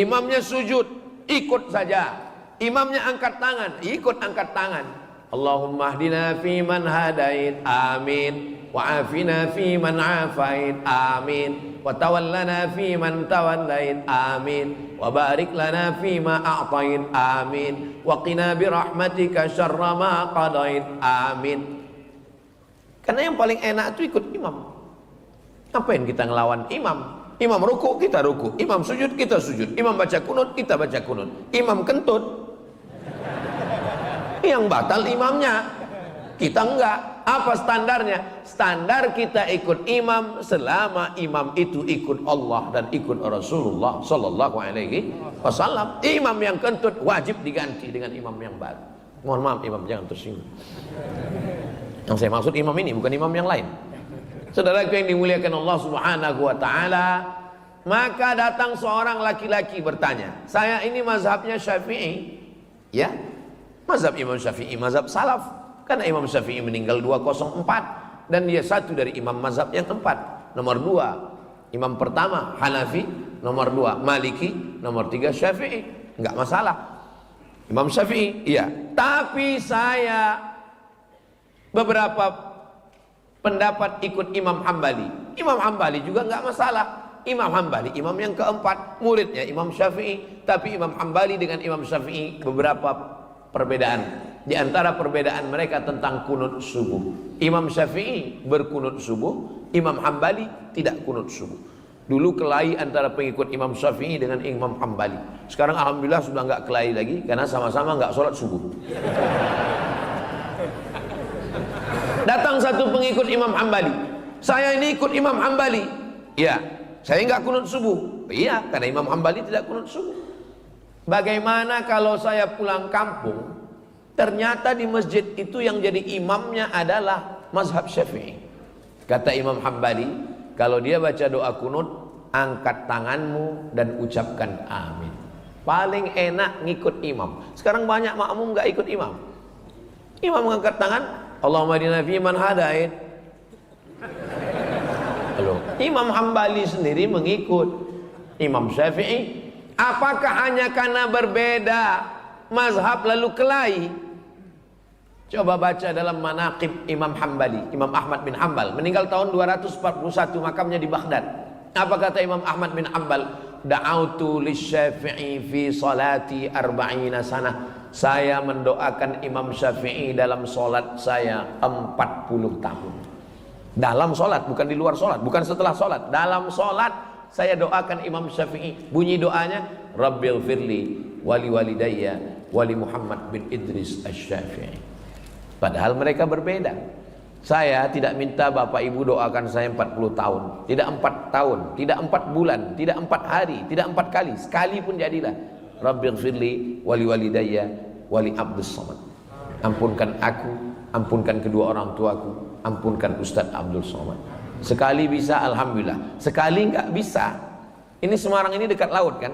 Imamnya sujud, ikut saja. Imamnya angkat tangan, ikut angkat tangan. Allahumma hdina fi man hadait, amin. Wa afina fi man afait, amin. Wa tawallana fi man tawallait, amin. Wa barik lana fi ma a'tait, amin. Wa qina bi rahmatika syarra ma qadait, amin. Karena yang paling enak itu ikut imam. Ngapain kita ngelawan imam? Imam ruku, kita ruku. Imam sujud, kita sujud. Imam baca kunut, kita baca kunut. Imam kentut, yang batal imamnya, kita enggak. Apa standarnya? Standar kita ikut imam selama imam itu ikut Allah dan ikut Rasulullah Sallallahu Alaihi Wasallam. Imam yang kentut wajib diganti dengan imam yang baru. Mohon maaf imam, jangan tersinggung. Yang saya maksud imam ini bukan imam yang lain. Saudaraku yang dimuliakan Allah Subhanahu wa taala, maka datang seorang laki-laki bertanya, "Saya ini mazhabnya Syafi'i." Ya. Mazhab Imam Syafi'i mazhab salaf. Karena Imam Syafi'i meninggal 204 dan dia satu dari imam mazhab yang 4. Nomor 2 imam pertama Hanafi, nomor 2 Maliki, nomor 3 Syafi'i. Enggak masalah. Imam Syafi'i, iya. Tapi saya beberapa pendapat ikut Imam Hambali. Imam Hambali juga enggak masalah. Imam Hambali imam yang keempat, muridnya Imam Syafi'i. Tapi Imam Hambali dengan Imam Syafi'i beberapa perbedaan. Di antara perbedaan mereka tentang kunut subuh. Imam Syafi'i berkunut subuh, Imam Hambali tidak kunut subuh. Dulu kelahi antara pengikut Imam Syafi'i dengan Imam Hambali. Sekarang alhamdulillah sudah nggak kelahi lagi karena sama-sama nggak sholat subuh. Datang satu pengikut Imam Hambali. Saya ini ikut Imam Hambali. Ya, saya nggak kunut subuh. Iya, karena Imam Hambali tidak kunut subuh. Bagaimana kalau saya pulang kampung, ternyata di masjid itu yang jadi imamnya adalah mazhab Syafi'i. Kata Imam Hambali, kalau dia baca doa kunut, angkat tanganmu dan ucapkan amin. Paling enak ngikut imam. Sekarang banyak makmum nggak ikut imam. Imam mengangkat tangan, Allahumma hdina fi man hadait. Halo. Imam Hambali sendiri mengikut Imam Syafi'i. Apakah hanya karena berbeda mazhab lalu kelahi? Coba baca dalam manaqib Imam Hambali, Imam Ahmad bin Hanbal, meninggal tahun 241, makamnya di Baghdad. Apa kata Imam Ahmad bin Hanbal? Da'autu lisyafi'i fi salati 40 sanah. Saya mendoakan Imam Syafi'i dalam solat saya 40 tahun. Dalam solat, bukan di luar solat, bukan setelah solat. Dalam solat saya doakan Imam Syafi'i. Bunyi doanya, Rabbil firli wali walidayya wali Muhammad bin Idris Asy-Syafi'i. Padahal mereka berbeda. Saya tidak minta bapak ibu doakan saya 40 tahun, tidak 4 tahun, tidak 4 bulan, tidak 4 hari, tidak 4 kali. Sekali pun jadilah. Rabbil firli wali walidayya wali Abdus Somad. Ampunkan aku, ampunkan kedua orang tuaku, ampunkan Ustadz Abdul Somad. Sekali bisa alhamdulillah, sekali enggak bisa. Ini Semarang ini dekat laut kan?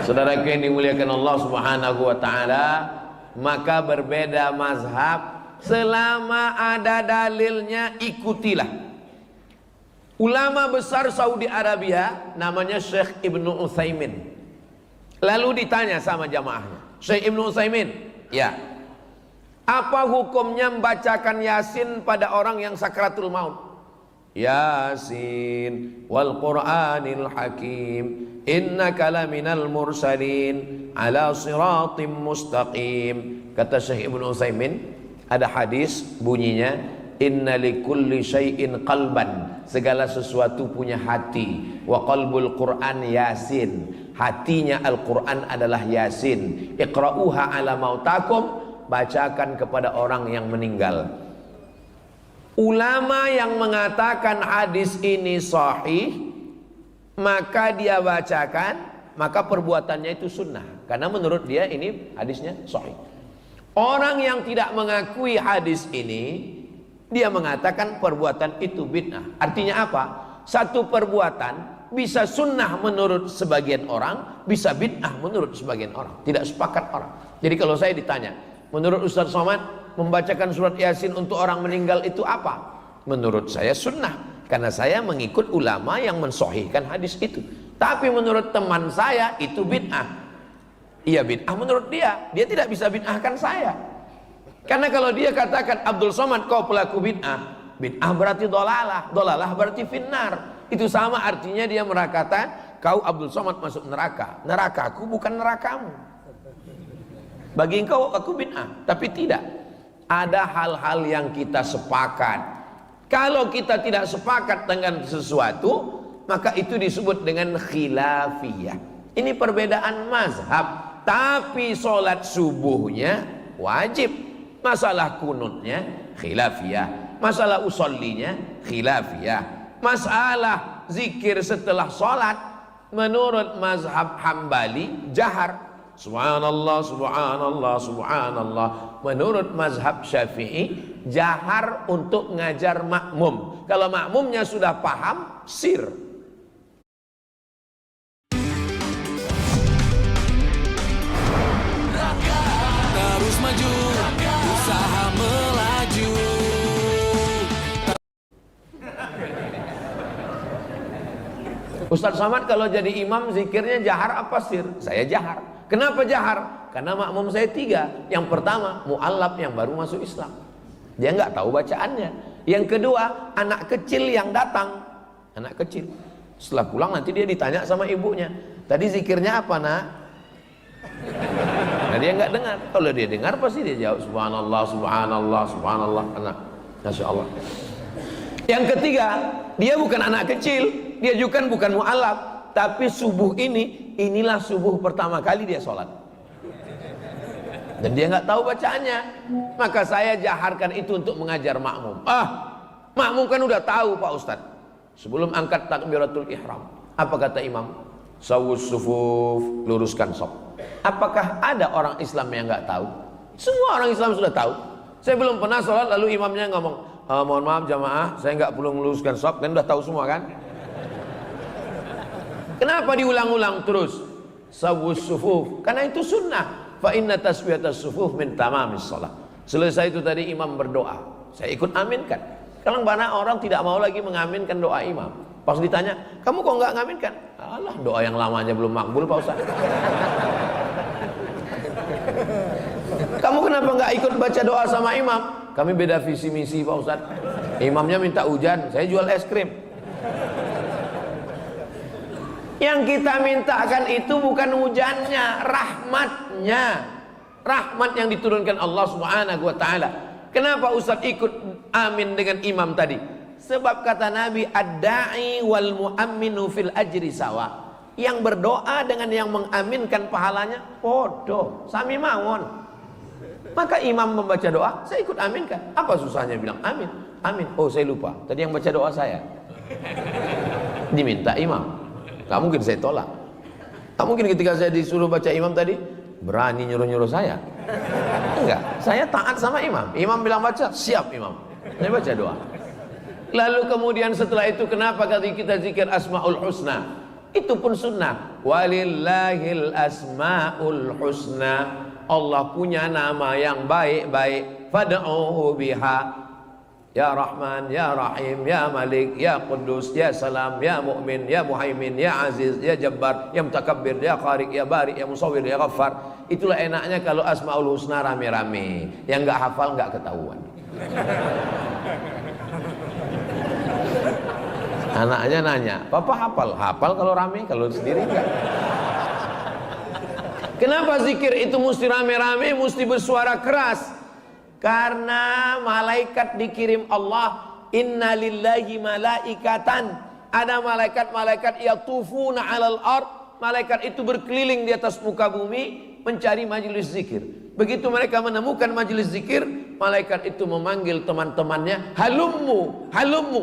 Saudara yang dimuliakan Allah Subhanahu wa taala, maka berbeda mazhab selama ada dalilnya ikutilah. Ulama besar Saudi Arabia namanya Syekh Ibnu Utsaimin. Lalu ditanya sama jamaahnya, Syekh Ibnu Utsaimin, ya. Apa hukumnya membacakan Yasin pada orang yang sakratul maut? Yasin wal Qur'anil Hakim innaka laminal mursalin ala siratim mustaqim. Kata Syekh Ibnu Utsaimin, ada hadis bunyinya inna likulli syai'in qalban, segala sesuatu punya hati. Wa qalbul Qur'an Yasin, hatinya Al-Qur'an adalah Yasin. Iqra'uha ala mautakum, bacakan kepada orang yang meninggal. Ulama yang mengatakan hadis ini sahih, maka dia bacakan, maka perbuatannya itu sunnah, karena menurut dia ini hadisnya sahih. Orang yang tidak mengakui hadis ini, dia mengatakan perbuatan itu bid'ah. Artinya apa? Satu perbuatan bisa sunnah menurut sebagian orang, bisa bid'ah menurut sebagian orang. Tidak sepakat orang. Jadi kalau saya ditanya, menurut Ustaz Somad, membacakan surat Yasin untuk orang meninggal itu apa? Menurut saya sunnah, karena saya mengikut ulama yang mensahihkan hadis itu. Tapi menurut teman saya itu bid'ah. Iya bid'ah menurut dia, dia tidak bisa bid'ahkan saya. Karena kalau dia katakan Abdul Somad kau pelaku bid'ah, bid'ah berarti dolalah, dolalah berarti finnar. Itu sama artinya dia berkata kau Abdul Somad masuk neraka, nerakaku bukan nerakamu. Bagi engkau aku bid'ah, tapi tidak. Ada hal-hal yang kita sepakat. Kalau kita tidak sepakat dengan sesuatu, maka itu disebut dengan khilafiyah. Ini perbedaan mazhab, tapi sholat subuhnya wajib. Masalah kunutnya khilafiyah, masalah usollinya khilafiyah, masalah zikir setelah sholat menurut mazhab Hambali jahar, subhanallah, subhanallah, subhanallah. Menurut mazhab Syafi'i jahar untuk ngajar makmum. Kalau makmumnya sudah paham, sir. Terus maju, usaha melaju. Ustaz Somad kalau jadi imam zikirnya jahar apa sir? Saya jahar. Kenapa jahar? Karena makmum saya 3. Yang pertama mu'allaf yang baru masuk Islam, dia nggak tahu bacaannya. Yang kedua anak kecil yang datang, anak kecil. Setelah pulang nanti dia ditanya sama ibunya, tadi zikirnya apa nak? Nah dia nggak dengar. Kalau dia dengar pasti dia jawab subhanallah, subhanallah, subhanallah. Anak, masya Allah. Yang ketiga, dia bukan anak kecil, dia juga bukan mu'allaf, tapi subuh inilah subuh pertama kali dia sholat, dan dia nggak tahu bacaannya. Maka saya jaharkan itu untuk mengajar makmum. Makmum kan udah tahu Pak Ustadz. Sebelum angkat takbiratul ihram, apa kata imam? Sawus sufuf, luruskan saf. Apakah ada orang Islam yang nggak tahu? Semua orang Islam sudah tahu. Saya belum pernah sholat lalu imamnya ngomong, mohon maaf jamaah, saya nggak perlu meluruskan saf, kan udah tahu semua kan? Kenapa diulang-ulang terus? Sawus sufuf, karena itu sunnah. Fa inna taswiyatas sufuf min tamamis shalah. Selesai itu tadi imam berdoa, saya ikut aminkan. Kalau banyak orang tidak mau lagi mengaminkan doa imam. Pas ditanya, kamu kok nggak ngaminkan? Alah, doa yang lamanya belum makbul Pak Ustaz. Kamu kenapa nggak ikut baca doa sama imam? Kami beda visi misi Pak Ustaz. Imamnya minta hujan, saya jual es krim. Yang kita mintakan itu bukan hujannya, rahmatnya. Rahmat yang diturunkan Allah Subhanahu wa taala. Kenapa Ustaz ikut amin dengan imam tadi? Sebab kata Nabi, ad-da'i wal mu'amminu fil ajri sawa. Yang berdoa dengan yang mengaminkan pahalanya podo, sami mawon. Maka imam membaca doa, saya ikut aminkan. Apa susahnya bilang amin? Amin. Oh, saya lupa. Tadi yang baca doa saya. Diminta imam. Gak mungkin saya tolak. Gak mungkin ketika saya disuruh baca imam tadi berani nyuruh-nyuruh saya. Enggak, saya taat sama imam. Imam bilang baca, siap imam. Saya baca doa. Lalu kemudian setelah itu kenapa kali kita zikir Asmaul Husna? Itu pun sunnah. Walillahil asmaul husna. Allah punya nama yang baik-baik. Fad'uhu biha. Ya Rahman, Ya Rahim, Ya Malik, Ya Quddus, Ya Salam, Ya Mu'min, Ya Muhaimin, Ya Aziz, Ya Jabbar, Ya Mutakabbir, Ya Khariq, Ya Bari, Ya Musawwir, Ya Ghaffar. Itulah enaknya kalau Asmaul Husna rame-rame. Yang nggak hafal nggak ketahuan. Anaknya nanya, "Papa hafal?" Hafal kalau rame, kalau sendiri enggak. Kenapa zikir itu mesti rame-rame, mesti bersuara keras? Karena malaikat dikirim Allah. Inna lillahi malaikatan. Ada malaikat-malaikat yatufuna 'alal ard. Malaikat itu berkeliling di atas muka bumi mencari majelis zikir. Begitu mereka menemukan majelis zikir, malaikat itu memanggil teman-temannya, halummu, halummu,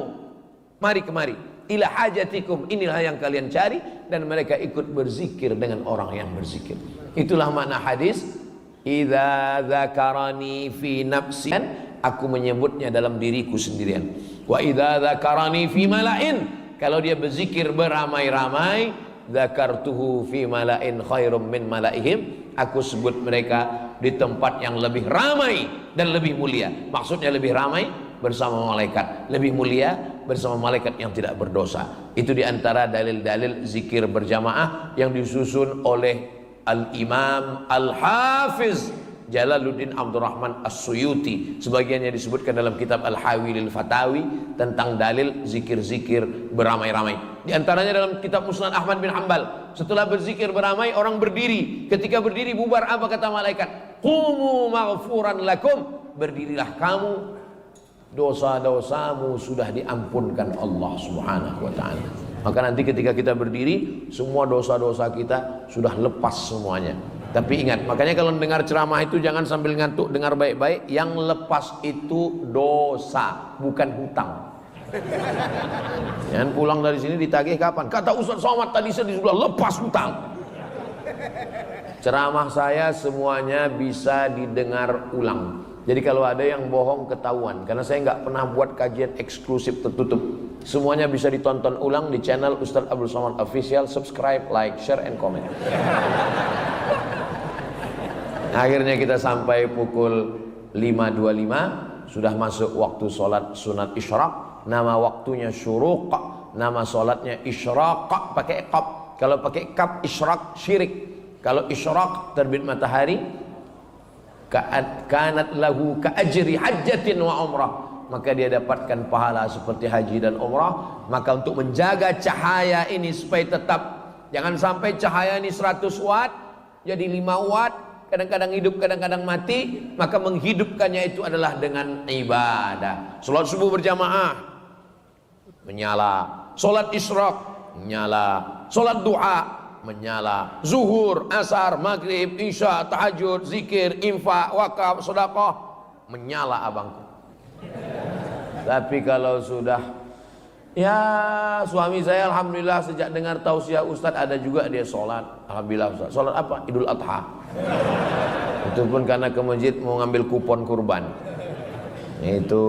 mari kemari, ila hajatikum, inilah yang kalian cari. Dan mereka ikut berzikir dengan orang yang berzikir. Itulah makna hadis, idza dzakarani fi nafsi, aku menyebutnya dalam diriku sendirian. Wa idza dzakarani fi mala'in, kalau dia berzikir beramai-ramai, dzakartuhu fi mala'in khairum min mala'ihim, aku sebut mereka di tempat yang lebih ramai dan lebih mulia. Maksudnya lebih ramai bersama malaikat, lebih mulia bersama malaikat yang tidak berdosa. Itu diantara dalil-dalil zikir berjamaah yang disusun oleh Al-Imam Al-Hafiz Jalaluddin Abdurrahman As-Suyuti. Sebagiannya disebutkan dalam kitab Al-Hawilil Fatawi tentang dalil zikir-zikir beramai-ramai. Di antaranya dalam kitab Musnad Ahmad bin Hanbal, setelah berzikir beramai, orang berdiri. Ketika berdiri bubar, apa kata malaikat? Qumu maghfuran lakum, berdirilah kamu, dosa-dosamu sudah diampunkan Allah Subhanahu wa ta'ala. Maka nanti ketika kita berdiri, semua dosa-dosa kita sudah lepas semuanya. Tapi ingat, makanya kalau dengar ceramah itu jangan sambil ngantuk, dengar baik-baik. Yang lepas itu dosa, bukan hutang. Jangan pulang dari sini ditagih kapan? Kata Ustaz Somad tadi saya sudah lepas hutang. Ceramah saya semuanya bisa didengar ulang. Jadi kalau ada yang bohong ketahuan, karena saya nggak pernah buat kajian eksklusif tertutup. Semuanya bisa ditonton ulang di channel Ustaz Abdul Somad Official. Subscribe, like, share, and comment. Akhirnya kita sampai pukul 5.25, sudah masuk waktu sholat sunat isyraq. Nama waktunya syuruq, nama sholatnya isyraq pakai qaf. Kalau pakai kaf isyraq syirik. Kalau isyraq terbit matahari, kanat lahu ka ajri hajjatin wa umrah, maka dia dapatkan pahala seperti haji dan umrah. Maka untuk menjaga cahaya ini supaya tetap, jangan sampai cahaya ini 100 watt jadi 5 watt, kadang-kadang hidup kadang-kadang mati. Maka menghidupkannya itu adalah dengan ibadah. Salat subuh berjamaah menyala, salat isyraq menyala, salat duha menyala, zuhur, asar, maghrib, isya, tahajud, zikir, infak, wakaf, sedekah menyala abangku. Tapi kalau sudah, ya suami saya alhamdulillah sejak dengar tausiah Ustaz ada juga dia sholat. Alhamdulillah Ustaz. Sholat apa? Idul Adha. Itu pun karena ke masjid mau ngambil kupon kurban. Itu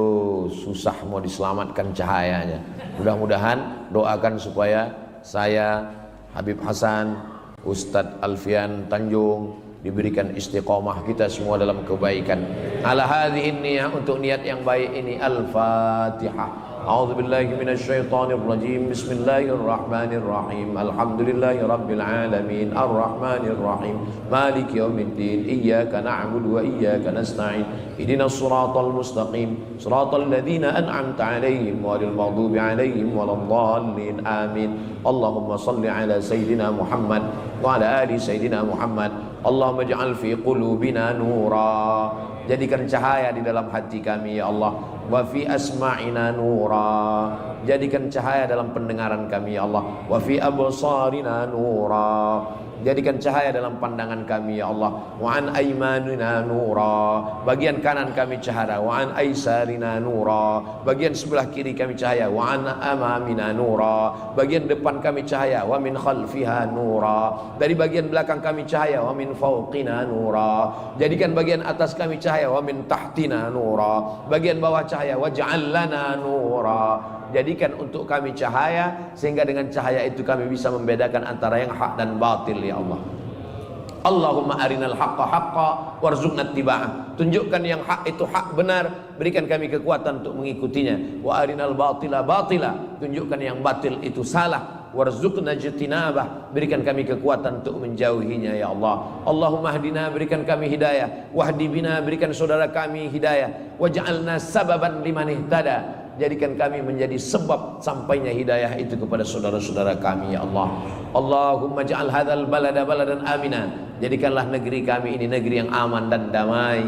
susah mau diselamatkan cahayanya. Mudah-mudahan doakan supaya saya, Habib Hasan, Ustadz Alfian Tanjung diberikan istiqomah, kita semua dalam kebaikan. Ala hadhihi niyyah, untuk niat yang baik ini. Al-Fatihah. A'udzubillahi minasyaitonir rajim. Bismillahirrahmanirrahim. Alhamdulillahi rabbil alamin. Arrahmanir rahim. Maliki yaumiddin. Iyyaka na'budu wa iyyaka nasta'in. Ihdinas siratal mustaqim. Siratal ladzina an'amta 'alaihim ghairil maghdubi 'alaihim waladdallin. Amin. Allahumma shalli 'ala sayyidina Muhammad wa 'ala ali sayyidina Muhammad. Allahumma ij'al fi qulubina nura. Jadikan cahaya di dalam hati kami ya Allah. Wa fi asma'ina nura. Jadikan cahaya dalam pendengaran kami ya Allah. Wa fi absarina nura. Jadikan cahaya dalam pandangan kami ya Allah. Wa an aymanina nura. Bagian kanan kami cahaya. Wa an aisarina nura. Bagian sebelah kiri kami cahaya. Wa an amamina nura. Bagian depan kami cahaya. Wa min khalfiha nura. Dari bagian belakang kami cahaya. Wa min fawqina nura. Jadikan bagian atas kami cahaya. Wa min tahtina nura. Bagian bawah cahaya. Waj'al lana nura. Jadikan untuk kami cahaya, sehingga dengan cahaya itu kami bisa membedakan antara yang hak dan batil ya Allah. Allahumma arinal haqqa haqqa warzuqna ittiba'ah. Tunjukkan yang hak itu hak benar, berikan kami kekuatan untuk mengikutinya. Wa arinal batila batila, tunjukkan yang batil itu salah. Warzuqna ijtinabah, berikan kami kekuatan untuk menjauhinya ya Allah. Allahumma hdina, berikan kami hidayah. Wahdi bina, berikan saudara kami hidayah. Waj'alna sababan liman ihtada, jadikan kami menjadi sebab sampainya hidayah itu kepada saudara-saudara kami ya Allah. Allahumma ja'al hadzal balada baladan amina, jadikanlah negeri kami ini negeri yang aman dan damai.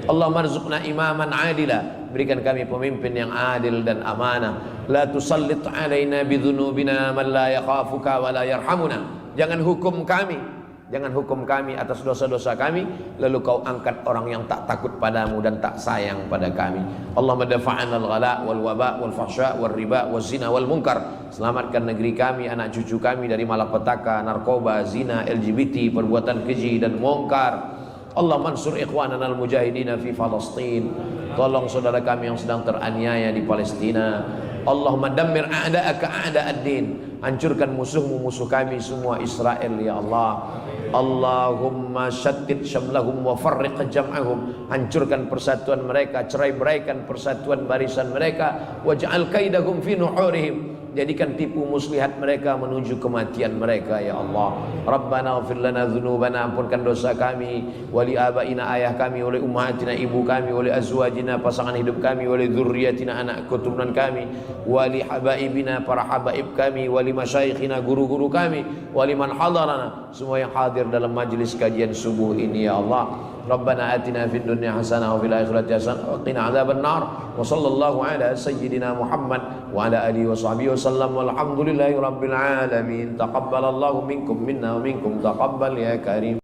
Allahumma arzuqna imaman adila, berikan kami pemimpin yang adil dan amanah. La tusallit alaina bidzunubina man la yakhafuka wa la yarhamuna, jangan hukum kami atas dosa-dosa kami lalu kau angkat orang yang tak takut padamu dan tak sayang pada kami. Allahumma dafa'ana al-ghala wal waba wal fahsya wal riba wal zina wal munkar, selamatkan negeri kami, anak cucu kami dari malapetaka, narkoba, zina, LGBT, perbuatan keji dan mungkar. Allah mansur ikhwanana al-mujahidina fi Palestin, tolong saudara kami yang sedang teraniaya di Palestina. Allahumma dammir a'da'aka a'da'ad-din, hancurkan musuhmu musuh kami semua Israel ya Allah. Allahumma syattid syamlahum wa farriq jam'ahum, hancurkan persatuan mereka, cerai-beraikan persatuan barisan mereka. Waj'al kaidahum fi nuhurihim, jadikan tipu muslihat mereka menuju kematian mereka ya Allah. Rabbana ighfir lana dzunubana, ampunkan dosa kami, wali abaina, ayah kami, wali ummahatina, ibu kami, wali azwajina, pasangan hidup kami, wali dzurriyyatina, anak keturunan kami, wali habaibina, para habaib kami, wali masyayikhina, guru-guru kami, wali man hadarana, semua yang hadir dalam majlis kajian subuh ini ya Allah. Rabbana atina fid dunya hasanah wa fil akhirati hasanah wa qina adzaban nar. Wa sallallahu ala sayyidina Muhammad wa ala alihi wa sahbihi wasallam, walhamdulillahi rabbil alamin. Taqabbalallahu minkum minna wa minkum taqabbal ya karim.